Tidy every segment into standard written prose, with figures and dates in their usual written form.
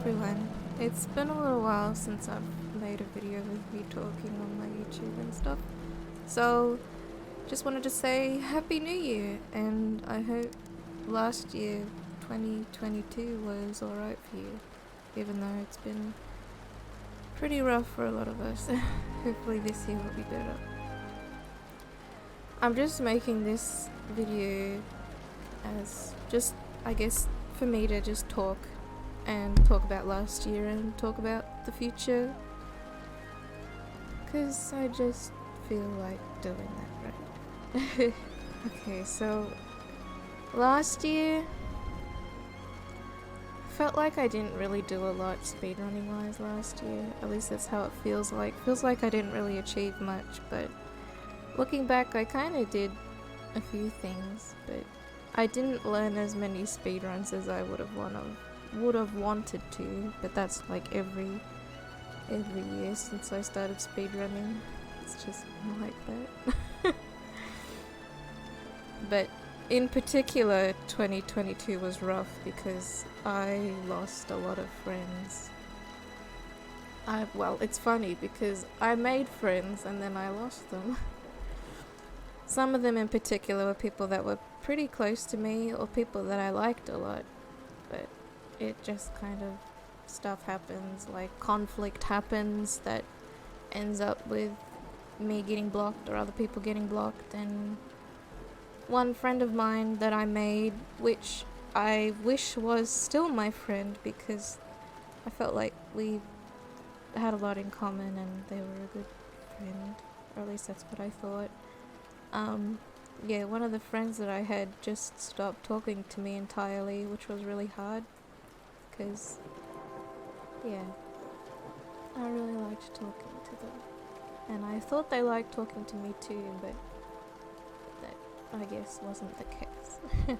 everyone. It's been a little while since I've made a video with me talking on my YouTube and stuff. So, just wanted to say Happy New Year, and I hope last year, 2022, was alright for you, even though it's been pretty rough for a lot of us. Hopefully this year will be better. I'm just making this video as just, I guess, for me to just talk about last year and talk about the future, because I just feel like doing that, right? Okay, so last year felt like I didn't really do a lot speedrunning wise last year. At least that's how it feels like. Feels like I didn't really achieve much, but looking back I kind of did a few things, but I didn't learn as many speedruns as I would have wanted to, but that's like every year since I started speedrunning. It's just like that. But in particular, 2022 was rough because I lost a lot of friends. Well, it's funny because I made friends and then I lost them. Some of them in particular were people that were pretty close to me or people that I liked a lot, but it just kind of stuff happens, like conflict happens that ends up with me getting blocked or other people getting blocked. And one friend of mine that I made, which I wish was still my friend because I felt like we had a lot in common and they were a good friend, or at least that's what I thought. Yeah, one of the friends that I had just stopped talking to me entirely, which was really hard because, yeah, I really liked talking to them. And I thought they liked talking to me too, but that, I guess, wasn't the case.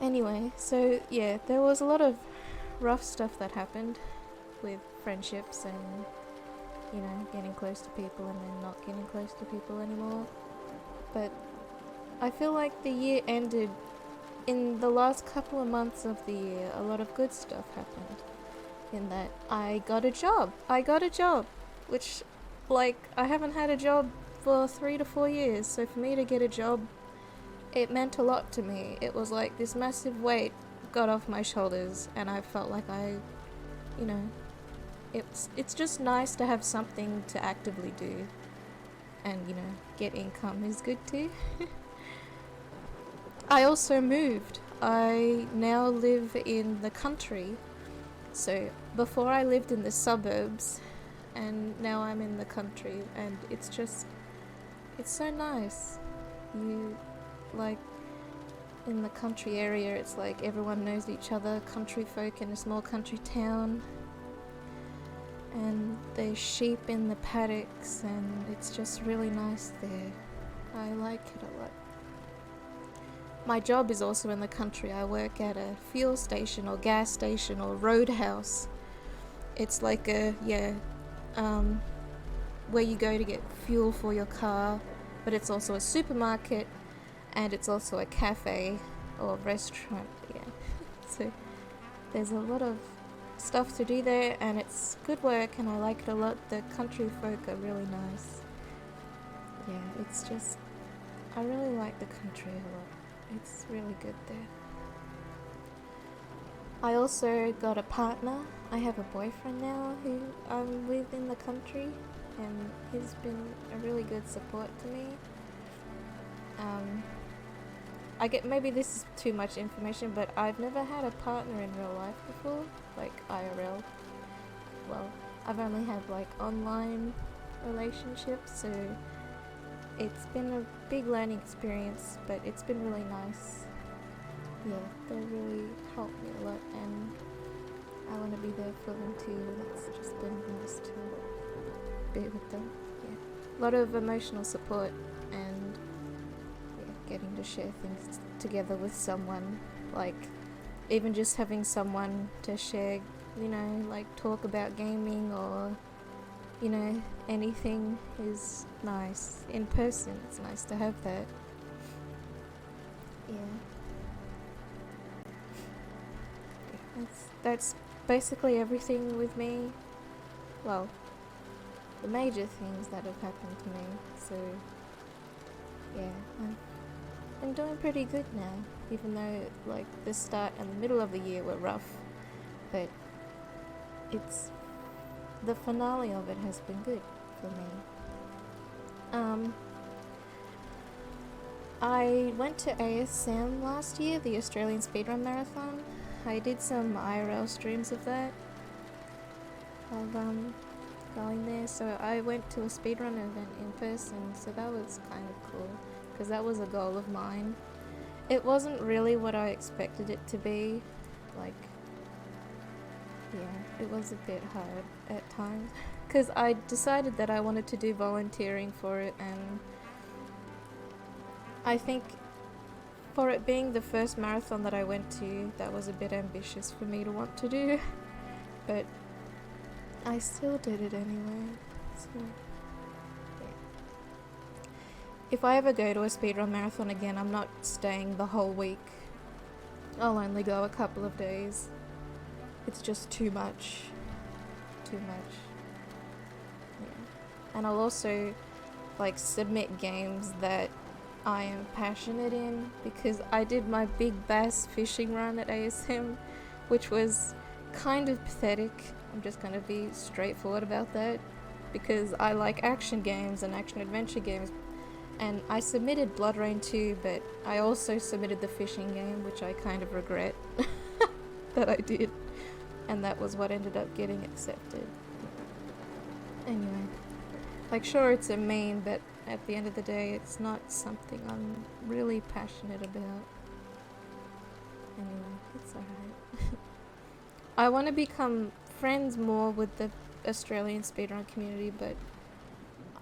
Anyway, so yeah, there was a lot of rough stuff that happened with friendships and, you know, getting close to people and then not getting close to people anymore. But I feel like the year ended. In the last couple of months of the year, a lot of good stuff happened. In that I got a job, which, like, I haven't had a job for 3 to 4 years, so for me to get a job, it meant a lot to me. It was like this massive weight got off my shoulders, and I felt like you know, it's just nice to have something to actively do, and, you know, get income is good too. I also moved. I now live in the country. So before I lived in the suburbs, and now I'm in the country, and it's so nice. You, like, in the country area, it's like everyone knows each other, country folk in a small country town, and there's sheep in the paddocks, and it's just really nice there. I like it a lot. My job is also in the country. I work at a fuel station or gas station or roadhouse. It's like where you go to get fuel for your car, but it's also a supermarket and it's also a cafe or restaurant, yeah. So there's a lot of stuff to do there and it's good work and I like it a lot. The country folk are really nice. Yeah, it's just, I really like the country a lot. It's really good there. I also got a partner. I have a boyfriend now who I'm with in the country, and he's been a really good support to me. Maybe this is too much information, but I've never had a partner in real life before, like IRL. Well, I've only had like online relationships, so it's been a big learning experience, but it's been really nice. Yeah, they really helped me a lot, and I want to be there for them too. It's just been nice to be with them. Yeah, a lot of emotional support, and yeah, getting to share things together with someone. Like, even just having someone to share, you know, like talk about gaming or, you know, anything is nice. In person, it's nice to have that. Yeah. That's basically everything with me. Well, the major things that have happened to me. So yeah, I've been doing pretty good now, even though like the start and the middle of the year were rough, but it's the finale of it has been good for me. I went to ASM last year, the Australian Speedrun Marathon. I did some IRL streams of that, of going there. So I went to a speedrun event in person, so that was kind of cool, because that was a goal of mine. It wasn't really what I expected it to be, like, yeah, it was a bit hard at times, because I decided that I wanted to do volunteering for it, and I think for it being the first marathon that I went to, that was a bit ambitious for me to want to do, but I still did it anyway, so yeah. If I ever go to a speedrun marathon again, I'm not staying the whole week. I'll only go a couple of days. It's just too much. Too much. Yeah. And I'll also like submit games that I am passionate in, because I did my big bass fishing run at ASM, which was kind of pathetic. I'm just gonna be straightforward about that, because I like action games and action adventure games, and I submitted Blood Rain 2, but I also submitted the fishing game, which I kind of regret that I did, and that was what ended up getting accepted. Anyway, like, sure, it's a meme, but at the end of the day, it's not something I'm really passionate about. Anyway, it's alright. I want to become friends more with the Australian speedrun community, but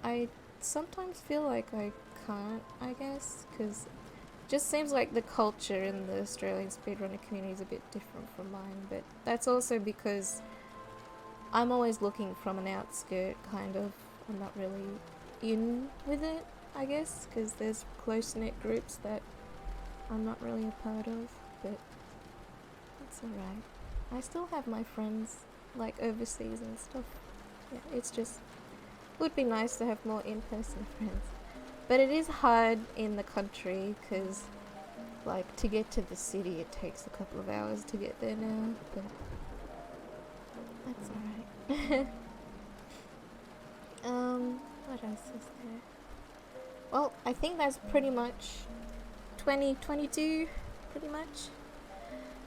I sometimes feel like I can't, I guess, because it just seems like the culture in the Australian speedrunner community is a bit different from mine, but that's also because I'm always looking from an outskirt, kind of. I'm not really in with it, I guess, because there's close-knit groups that I'm not really a part of, but it's alright. I still have my friends, like, overseas and stuff. Yeah, it's just, it would be nice to have more in-person friends. But it is hard in the country, because, like, to get to the city, it takes a couple of hours to get there now, but that's alright. What else is there? Well, I think that's pretty much 2022, pretty much.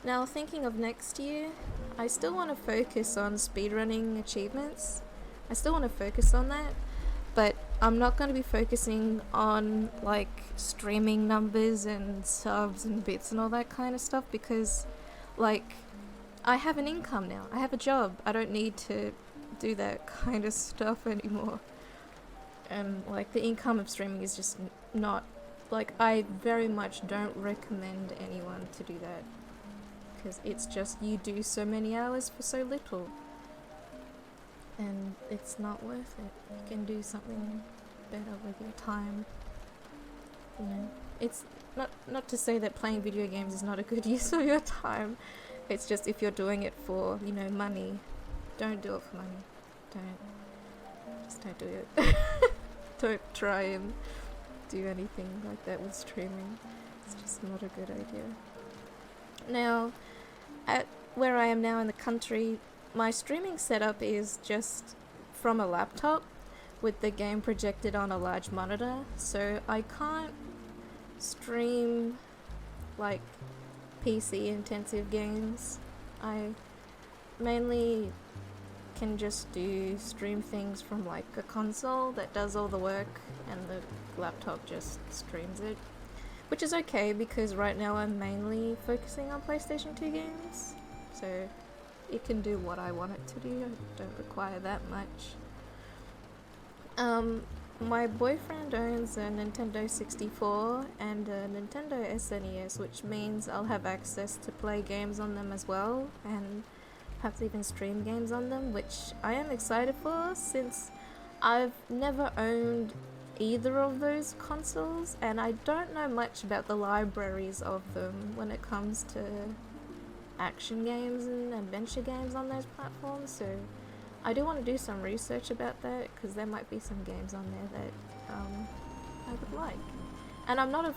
Now, thinking of next year, I still want to focus on speedrunning achievements. I still want to focus on that, but I'm not going to be focusing on, like, streaming numbers and subs and bits and all that kind of stuff, because, like, I have an income now. I have a job. I don't need to do that kind of stuff anymore. And, like, the income of streaming is just not, like, I very much don't recommend anyone to do that, because it's just, you do so many hours for so little, and it's not worth it. You can do something better with your time, you know. It's not to say that playing video games is not a good use of your time. It's just, if you're doing it for, you know, money, don't do it for money. Just don't do it. Don't try and do anything like that with streaming. It's just not a good idea. Now, at where I am now in the country, my streaming setup is just from a laptop with the game projected on a large monitor, so I can't stream like PC intensive games. I mainly can just stream things from like a console that does all the work, and the laptop just streams it, which is okay, because right now I'm mainly focusing on PlayStation 2 games, so it can do what I want it to do. I don't require that much. My boyfriend owns a Nintendo 64 and a Nintendo SNES, which means I'll have access to play games on them as well, and perhaps even stream games on them, which I am excited for, since I've never owned either of those consoles, and I don't know much about the libraries of them when it comes to action games and adventure games on those platforms, so I do want to do some research about that, because there might be some games on there that I would like. And I'm not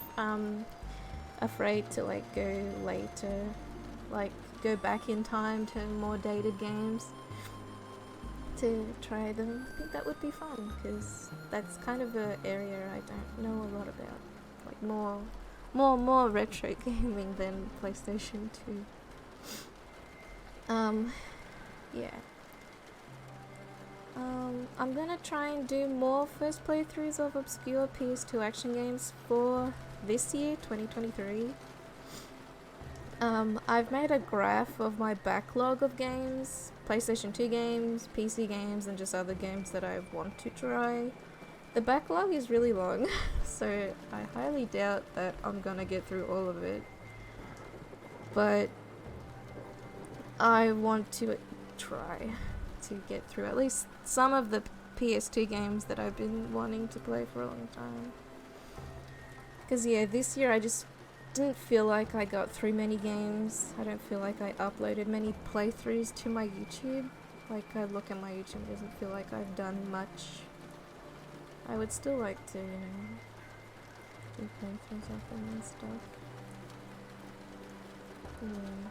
afraid to like go later, like go back in time to more dated games to try them. I think that would be fun, because that's kind of an area I don't know a lot about, like more retro gaming than PlayStation 2. Yeah. I'm gonna try and do more first playthroughs of obscure PS2 action games for this year, 2023. I've made a graph of my backlog of games, PlayStation 2 games, PC games, and just other games that I want to try. The backlog is really long, so I highly doubt that I'm gonna get through all of it. But I want to try to get through at least some of the PS2 games that I've been wanting to play for a long time. Because yeah, this year I just didn't feel like I got through many games. I don't feel like I uploaded many playthroughs to my YouTube. Like, I look at my YouTube, it doesn't feel like I've done much. I would still like to, you know, do playthroughs of them and stuff. Yeah.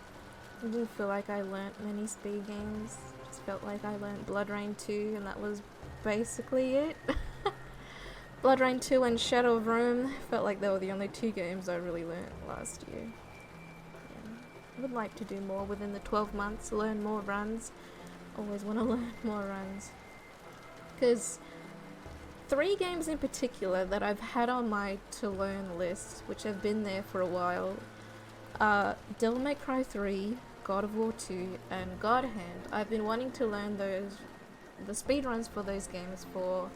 I didn't feel like I learnt many speed games. Just felt like I learnt Blood Rain 2 and that was basically it. Blood Rain 2 and Shadow of Rome felt like they were the only two games I really learnt last year. Yeah. I would like to do more within the 12 months, learn more runs. Always want to learn more runs. Because 3 games in particular that I've had on my to learn list, which have been there for a while, are Devil May Cry 3, God of War 2, and God Hand. I've been wanting to learn the speedruns for those games for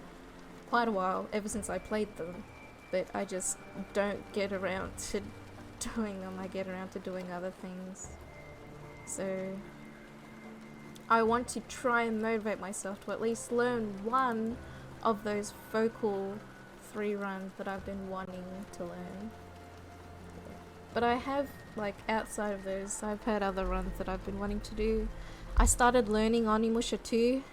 quite a while, ever since I played them, but I just don't get around to doing them. I get around to doing other things. So I want to try and motivate myself to at least learn one of those focal 3 runs that I've been wanting to learn. But I have, like, outside of those, I've had other runs that I've been wanting to do. I started learning Onimusha 2.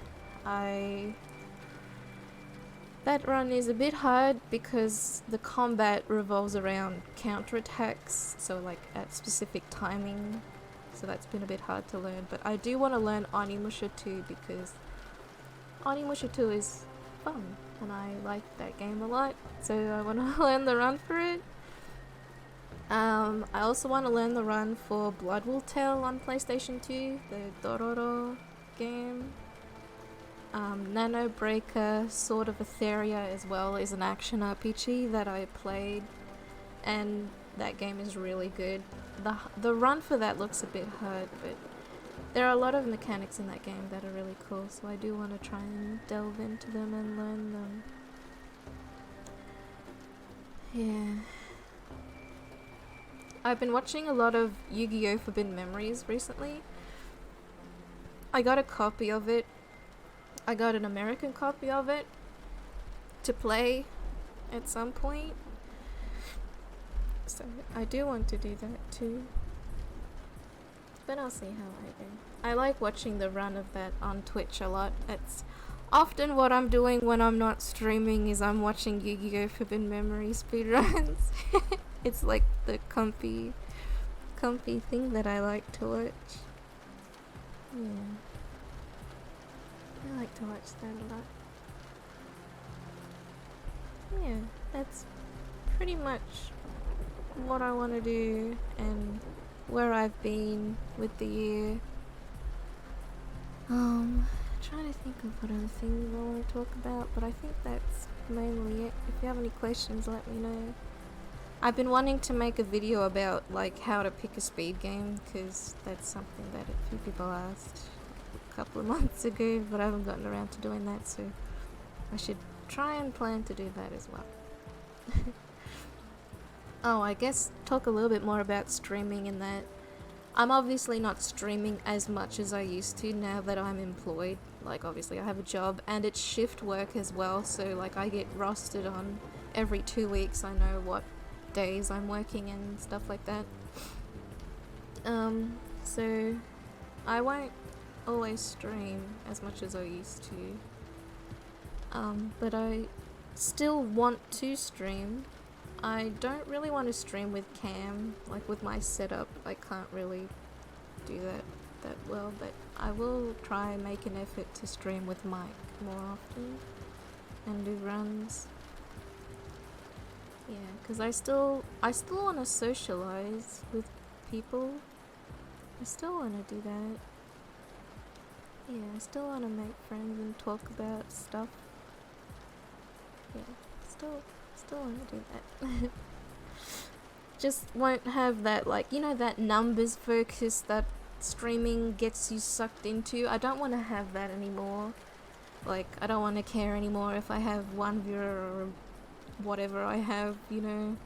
That run is a bit hard because the combat revolves around counterattacks, so like at specific timing, so that's been a bit hard to learn. But I do want to learn Onimusha 2 because Onimusha 2 is fun and I like that game a lot, so I want to learn the run for it. I also want to learn the run for Blood Will Tell on PlayStation 2, the Dororo game. Nano Breaker, Sword of Etheria as well, is an action RPG that I played, and that game is really good. The run for that looks a bit hard, but there are a lot of mechanics in that game that are really cool, so I do want to try and delve into them and learn them. Yeah. I've been watching a lot of Yu-Gi-Oh! Forbidden Memories recently. I got a copy of it. I got an American copy of it to play at some point. So I do want to do that too. But I'll see how I go. I like watching the run of that on Twitch a lot. It's often what I'm doing when I'm not streaming is I'm watching Yu-Gi-Oh! Forbidden Memories speedruns. It's like the comfy thing that I like to watch. Yeah. I like to watch that a lot. Yeah, that's pretty much what I want to do and where I've been with the year. Trying to think of what other things I want to talk about, but I think that's mainly it. If you have any questions, let me know. I've been wanting to make a video about like how to pick a speed game, because that's something that a few people asked a couple of months ago, but I haven't gotten around to doing that, so I should try and plan to do that as well. Oh, I guess talk a little bit more about streaming, in that I'm obviously not streaming as much as I used to now that I'm employed. Like, obviously I have a job and it's shift work as well, so like I get rostered on every 2 weeks. I know what days I'm working and stuff like that. So I won't always stream as much as I used to. But I still want to stream. I don't really want to stream with cam, like with my setup. I can't really do that well, but I will try make an effort to stream with mic more often and do runs. Yeah, because I still want to socialize with people. I still want to do that. Yeah, I still want to make friends and talk about stuff. Yeah, still want to do that. Just won't have that, like, you know, that numbers focus that streaming gets you sucked into. I don't want to have that anymore. Like, I don't want to care anymore if I have one viewer or whatever I have, you know.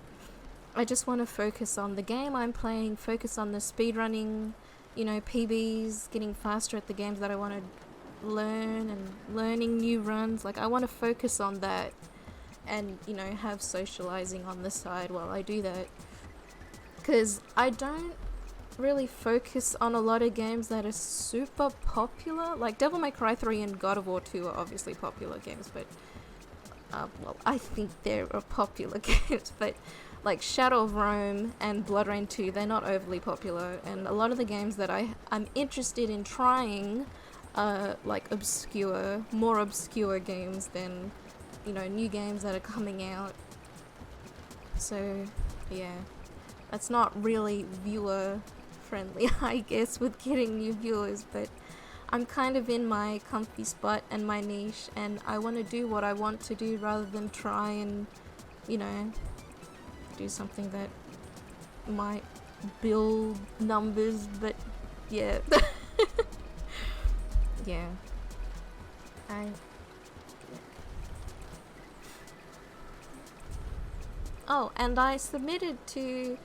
I just want to focus on the game I'm playing, focus on the speedrunning, you know, PBs, getting faster at the games that I want to learn and learning new runs. Like, I want to focus on that and, you know, have socializing on the side while I do that. Because I don't really focus on a lot of games that are super popular. Like, Devil May Cry 3 and God of War 2 are obviously popular games, but well, I think they're popular games, but like Shadow of Rome and Blood Rain 2, they're not overly popular, and a lot of the games that I'm interested in trying are like more obscure games than, you know, new games that are coming out. So yeah, that's not really viewer friendly, I guess, with getting new viewers, but I'm kind of in my comfy spot and my niche, and I want to do what I want to do rather than try and, you know, do something that might build numbers. But yeah. Yeah. Oh, and I submitted to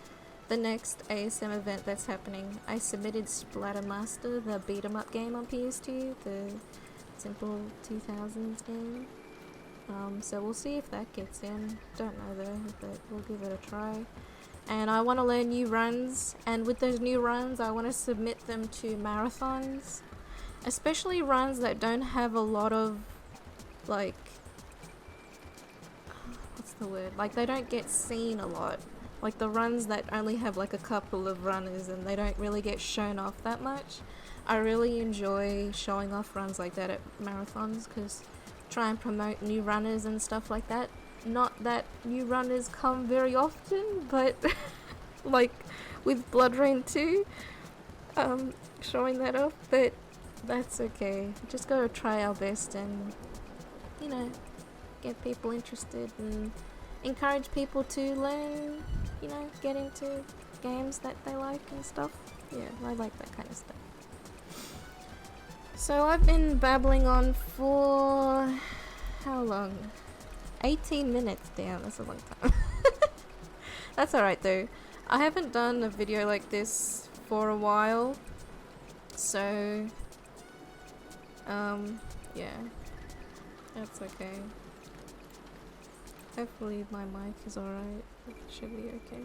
the next ASM event that's happening. I submitted Splattermaster, the beat 'em up game on PS2, the simple 2000s game. So we'll see if that gets in. Don't know though, but we'll give it a try. And I want to learn new runs, and with those new runs I want to submit them to marathons, especially runs that don't have a lot of, like, what's the word, like they don't get seen a lot, like the runs that only have like a couple of runners and they don't really get shown off that much. I really enjoy showing off runs like that at marathons, because try and promote new runners and stuff like that. Not that new runners come very often, but like with Blood Rain 2, showing that off, but that's okay. Just gotta try our best and, you know, get people interested and encourage people to learn, you know, get into games that they like and stuff. Yeah, I like that kind of stuff. So I've been babbling on for how long? 18 minutes. Damn, that's a long time. That's alright though. I haven't done a video like this for a while, so yeah, that's okay. Hopefully my mic is alright. It should be okay.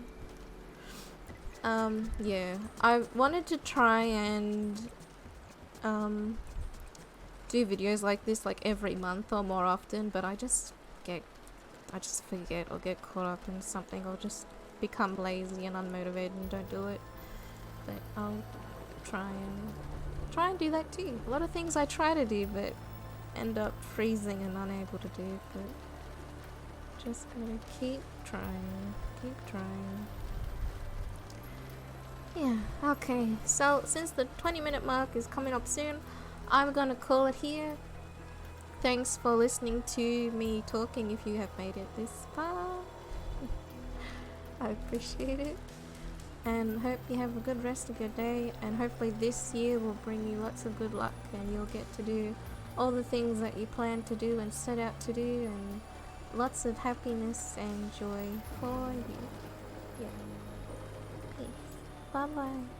Yeah, I wanted to try and do videos like this like every month or more often, but I just forget or get caught up in something or just become lazy and unmotivated and don't do it. But I'll try and do that too. A lot of things I try to do but end up freezing and unable to do, but just gotta keep trying. Yeah, okay, so since the 20-minute mark is coming up soon, I'm gonna call it here. Thanks for listening to me talking if you have made it this far. I appreciate it. And hope you have a good rest of your day, and hopefully this year will bring you lots of good luck and you'll get to do all the things that you plan to do and set out to do, and lots of happiness and joy for you. Yeah. Peace. Bye bye.